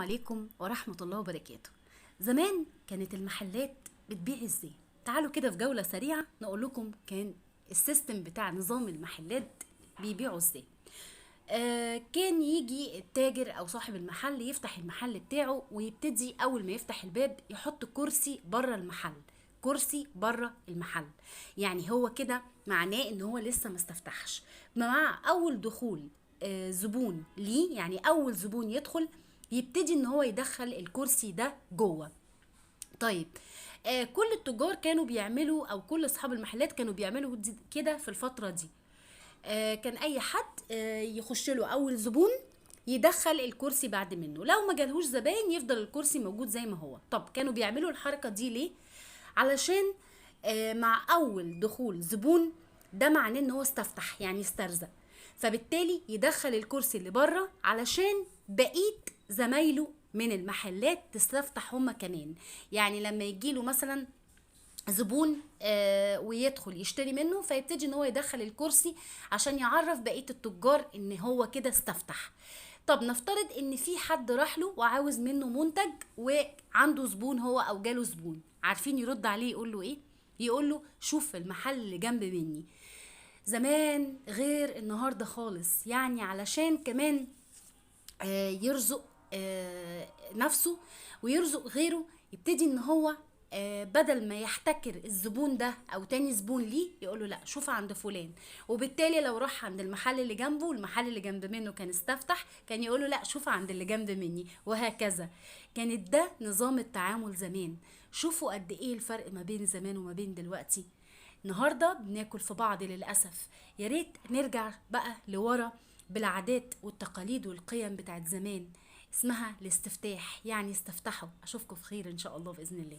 عليكم ورحمة الله وبركاته. زمان كانت المحلات بتبيع ازاي؟ تعالوا كده في جولة سريعة نقول لكم كان السيستم بتاع نظام المحلات بيبيعوا ازاي. كان يجي التاجر او صاحب المحل يفتح المحل بتاعه ويبتدي اول ما يفتح الباب يحط كرسي بره المحل. كرسي بره المحل، يعني هو كده معناه ان هو لسه ما استفتحش. مع اول دخول زبون ليه، يعني اول زبون يدخل يبتدي ان هو يدخل الكرسي ده جوه. طيب، كل التجار كانوا بيعملوا او كل اصحاب المحلات كانوا بيعملوا كده في الفترة دي. كان اي حد يخش له اول زبون يدخل الكرسي بعد منه، لو ما جالهوش زباين يفضل الكرسي موجود زي ما هو. طب كانوا بيعملوا الحركة دي ليه؟ علشان مع اول دخول زبون ده معناه ان هو استفتح، يعني استرزق، فبالتالي يدخل الكرسي اللي بره علشان بقية زمايله من المحلات تستفتح هما كمان. يعني لما يجيله مثلا زبون ويدخل يشتري منه فيبتدي ان هو يدخل الكرسي عشان يعرف بقية التجار ان هو كده استفتح. طب نفترض ان في حد راح له وعاوز منه منتج وعنده زبون هو او جاله زبون، عارفين يرد عليه يقول له ايه؟ يقول له شوف المحل اللي جنب مني. زمان غير النهارده خالص، يعني علشان كمان يرزق نفسه ويرزق غيره، يبتدي ان هو بدل ما يحتكر الزبون ده او تاني زبون ليه يقوله لا شوف عند فلان. وبالتالي لو راح عند المحل اللي جنبه والمحل اللي جنب منه كان استفتح كان يقوله لا شوف عند اللي جنب مني، وهكذا. كانت ده نظام التعامل زمان. شوفوا قد ايه الفرق ما بين زمان وما بين دلوقتي. النهارده بناكل في بعض للاسف. يا ريت نرجع بقى لورا بالعادات والتقاليد والقيم بتاعت زمان. اسمها الاستفتاح، يعني استفتحوا. اشوفكم في خير ان شاء الله باذن الله.